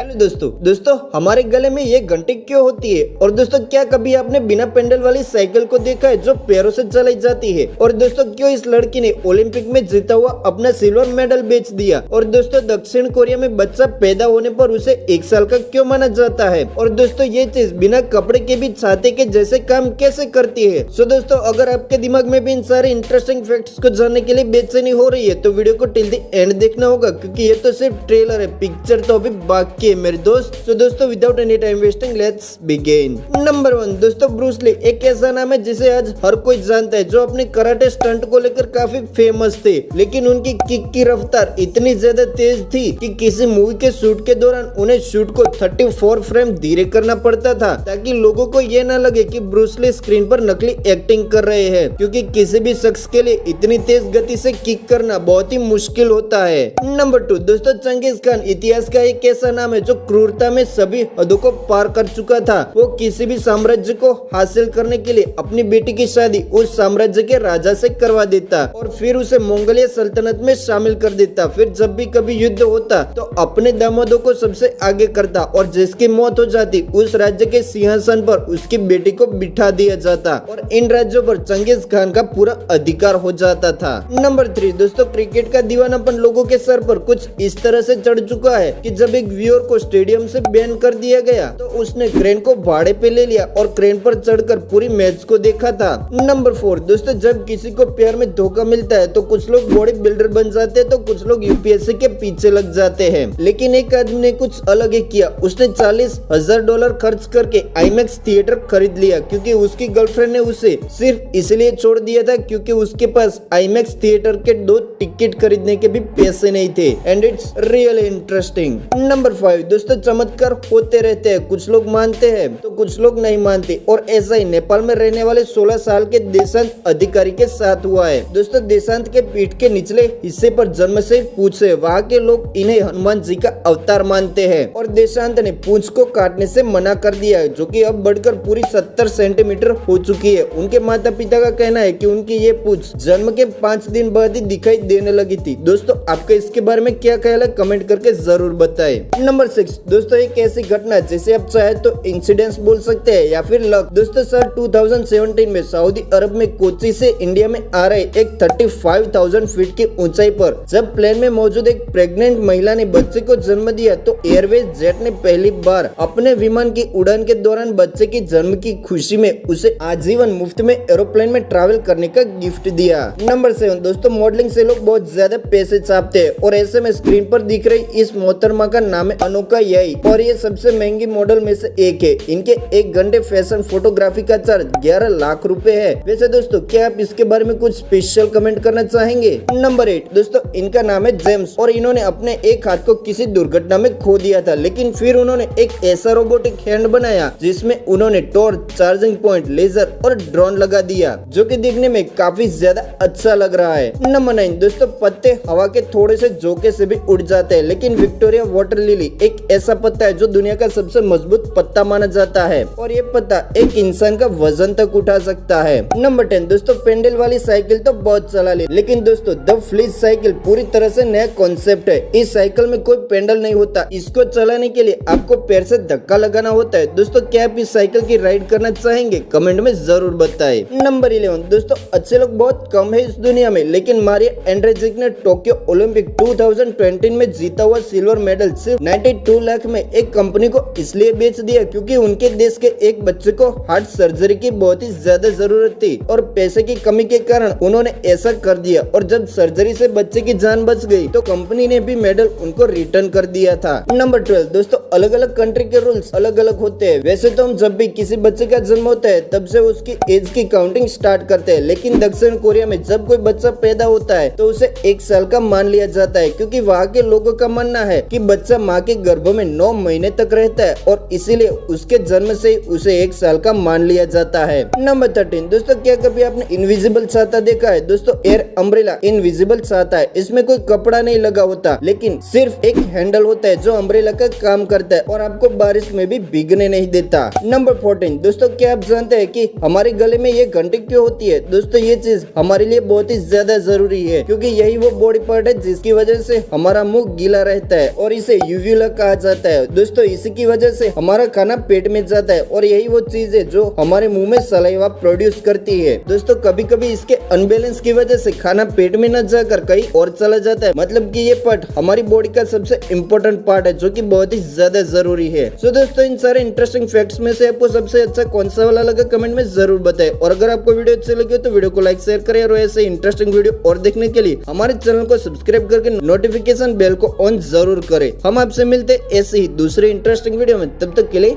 Hello दोस्तों हमारे गले में ये घंटी क्यों होती है? और दोस्तों क्या कभी आपने बिना पेंडल वाली साइकिल को देखा है जो पैरों से चलाई जाती है? और दोस्तों क्यों इस लड़की ने ओलंपिक में जीता हुआ अपना सिल्वर मेडल बेच दिया? और दोस्तों दक्षिण कोरिया में बच्चा पैदा होने पर उसे 1 साल का क्यों माना जाता है? और दोस्तों ये चीज बिना कपड़े के भी छाते के जैसे काम कैसे करती है? सो दोस्तों अगर आपके दिमाग में भी इन सारे इंटरेस्टिंग फैक्ट्स को जानने के लिए बेचैनी हो रही है तो वीडियो को टिल द एंड देखना होगा, क्योंकि ये तो सिर्फ ट्रेलर है, पिक्चर तो अभी बाकी है मेरे दोस्त। तो दोस्तों without any time wasting let's begin. Number 1 दोस्तों ब्रूस ली एक ऐसा नाम है जिसे आज हर कोई जानता है, जो अपने कराटे स्टंट को लेकर काफी फेमस थे, लेकिन उनकी किक की रफ्तार इतनी ज्यादा तेज थी कि किसी मूवी के शूट के दौरान उन्हें शूट को 34 फ्रेम धीरे करना पड़ता था, ताकि लोगों को ये न लगे कि ब्रूस ली स्क्रीन पर नकली एक्टिंग कर रहे हैं, क्योंकि किसी भी शख्स के लिए इतनी तेज गति से किक करना बहुत ही मुश्किल होता है। नंबर 2 दोस्तों चंगेज खान इतिहास का एक ऐसा नाम है जो क्रूरता में सभी हदों को पार कर चुका था। वो किसी भी साम्राज्य को हासिल करने के लिए अपनी बेटी की शादी उस साम्राज्य के राजा से करवा देता और फिर उसे मंगोलिया सल्तनत में शामिल कर देता। फिर जब भी कभी युद्ध होता तो अपने दामादों को सबसे आगे करता और जिसकी मौत हो जाती उस राज्य के सिंहासन पर उसकी बेटी को बिठा दिया जाता और इन राज्यों पर चंगेज खान का पूरा अधिकार हो जाता था। नंबर 3 दोस्तों क्रिकेट का दीवानापन लोगों के सर पर कुछ इस तरह से चढ़ चुका है कि जब एक व्यूअर को स्टेडियम से बैन कर दिया गया तो उसने क्रेन को भाड़े पे ले लिया और क्रेन पर चढ़कर पूरी मैच को देखा था। नंबर 4 दोस्तों जब किसी को प्यार में धोखा मिलता है तो कुछ लोग बॉडी बिल्डर बन जाते हैं तो कुछ लोग यूपीएससी के पीछे लग जाते हैं, लेकिन एक आदमी ने कुछ अलग ही किया। उसने $40,000 खर्च करके आईमैक्स थिएटर खरीद लिया, क्योंकि उसकी गर्लफ्रेंड ने उसे सिर्फ इसलिए छोड़ दिया था क्योंकि उसके पास आईमैक्स थिएटर के 2 टिकट खरीदने के भी पैसे नहीं थे। And it's really interesting. Number 5 दोस्तों चमत्कार होते रहते हैं, कुछ लोग मानते हैं तो कुछ लोग नहीं मानते, और ऐसा ही नेपाल में रहने वाले 16 साल के देशांत अधिकारी के साथ हुआ है। दोस्तों देशांत के पीठ के निचले हिस्से पर जन्म से पूंछ है, वहाँ के लोग इन्हें हनुमान जी का अवतार मानते हैं और देशांत ने पूंछ को काटने से मना कर दिया है, जो कि अब बढ़कर पूरी 70 सेंटीमीटर हो चुकी है। उनके माता पिता का कहना है कि उनकी ये पूंछ जन्म के 5 दिन बाद ही दिखाई देने लगी थी। दोस्तों आपका इसके बारे में क्या ख्याल है, कमेंट करके जरूर बताएं। नंबर 6 दोस्तों एक ऐसी घटना जिसे आप चाहे तो इंसिडेंस बोल सकते हैं या फिर लक। दोस्तों साल 2017 में सऊदी अरब में कोची से इंडिया में आ रहे एक 35,000 फीट की ऊंचाई पर जब प्लेन में मौजूद एक प्रेग्नेंट महिला ने बच्चे को जन्म दिया तो एयरवेज जेट ने पहली बार अपने विमान की उड़ान के दौरान बच्चे की जन्म की खुशी में उसे आजीवन मुफ्त में एरोप्लेन में ट्रैवल करने का गिफ्ट दिया। नंबर 7 दोस्तों मॉडलिंग से लोग बहुत ज्यादा पैसे छापते हैं और ऐसे में स्क्रीन पर दिख रही इस मोहतरमा का नाम है अनोका यई और ये सबसे महंगी मॉडल में से एक है। इनके 1 घंटे फैशन फोटोग्राफी का चार्ज 11 लाख रुपए है। वैसे दोस्तों क्या आप इसके बारे में कुछ स्पेशल कमेंट करना चाहेंगे? नंबर 8 दोस्तों इनका नाम है जेम्स और इन्होंने अपने एक हाथ को किसी दुर्घटना में खो दिया था, लेकिन फिर उन्होंने एक ऐसा रोबोटिक हैंड बनाया जिसमें उन्होंने टॉर्च, चार्जिंग पॉइंट, लेजर और ड्रोन लगा दिया, जो कि देखने में काफी ज्यादा अच्छा लग रहा है। नंबर 9 दोस्तों पत्ते हवा के थोड़े से झोंके से भी उड़ जाते हैं, लेकिन विक्टोरिया वाटर लिली एक ऐसा पत्ता है जो दुनिया का सबसे मजबूत पत्ता माना जाता है और ये पत्ता एक इंसान का वजन तक उठा सकता है। नंबर 10 दोस्तों पेंडल वाली साइकिल तो बहुत चला ली, लेकिन दोस्तों द फ्लीज साइकिल पूरी तरह से नया कॉन्सेप्ट है। इस साइकिल में कोई पेंडल नहीं होता, इसको चलाने के लिए आपको पैर से धक्का लगाना होता है। दोस्तों क्या आप इस साइकिल की राइड करना चाहेंगे? कमेंट में जरूर बताएं। नंबर 11 दोस्तों अच्छे लोग बहुत कम है इस दुनिया में, लेकिन मारिया एंड्रेजिक ने टोक्यो ओलंपिक 2020 में जीता हुआ सिल्वर मेडल सिर्फ 92 लाख में एक कंपनी को इसलिए बेच दिया क्योंकि उनके देश के एक बच्चे को हार्ट सर्जरी की बहुत ही ज्यादा जरूरत थी और पैसे की कमी के कारण उन्होंने ऐसा कर दिया, और जब सर्जरी से बच्चे की जान बच गई तो कंपनी ने भी मेडल उनको रिटर्न कर दिया था। नंबर 12 दोस्तों अलग अलग कंट्री के रूल्स अलग अलग होते हैं। वैसे तो हम जब भी किसी बच्चे का जन्म होता है तब से उसकी एज की काउंटिंग स्टार्ट करते हैं, लेकिन दक्षिण कोरिया में जब कोई बच्चा पैदा होता है तो उसे 1 साल का मान लिया जाता है, क्योंकि वहाँ के लोगों का मानना है कि बच्चा माँ के गर्भ में 9 महीने तक रहता है और इसीलिए उसके जन्म से उसे 1 साल का मान लिया जाता है। नंबर 13 दोस्तों क्या कभी आपने इनविजिबल छाता देखा है? दोस्तों एयर अम्ब्रेला इनविजिबल छाता है। इसमें कोई कपड़ा नहीं लगा होता, लेकिन सिर्फ एक हैंडल होता है जो अम्ब्रेला का काम करता है और आपको बारिश में भी भीगने नहीं देता। नंबर 14 दोस्तों क्या आप जानते हैं कि हमारे गले में ये घंटी क्यों होती है? दोस्तों ये चीज हमारे लिए बहुत ही ज्यादा जरूरी है, क्योंकि यही वो बॉडी पार्ट है जिसकी वजह से हमारा मुंह गीला रहता है और इसे यूवी कहा जाता है। दोस्तों इसी की वजह से हमारा खाना पेट में जाता है और यही वो चीज है जो हमारे मुंह में सलाइवा प्रोड्यूस करती है। दोस्तों कभी कभी इसके अनबैलेंस की वजह से खाना पेट में न जाकर कहीं और चला जाता है, मतलब कि ये पार्ट हमारी बॉडी का सबसे इम्पोर्टेंट पार्ट है जो कि बहुत ही ज्यादा जरूरी है। सो दोस्तों इन सारे इंटरेस्टिंग फैक्ट्स में से आपको सबसे अच्छा कौन सा वाला लगा कमेंट में जरूर बताएं। और अगर आपको वीडियो अच्छी लगी तो वीडियो को लाइक शेयर करें और ऐसे इंटरेस्टिंग वीडियो और देखने के लिए हमारे चैनल को सब्सक्राइब करके नोटिफिकेशन बेल को ऑन जरूर करें। हम आपसे मिलते ऐसे ही दूसरे इंटरेस्टिंग वीडियो में, तब तक के लिए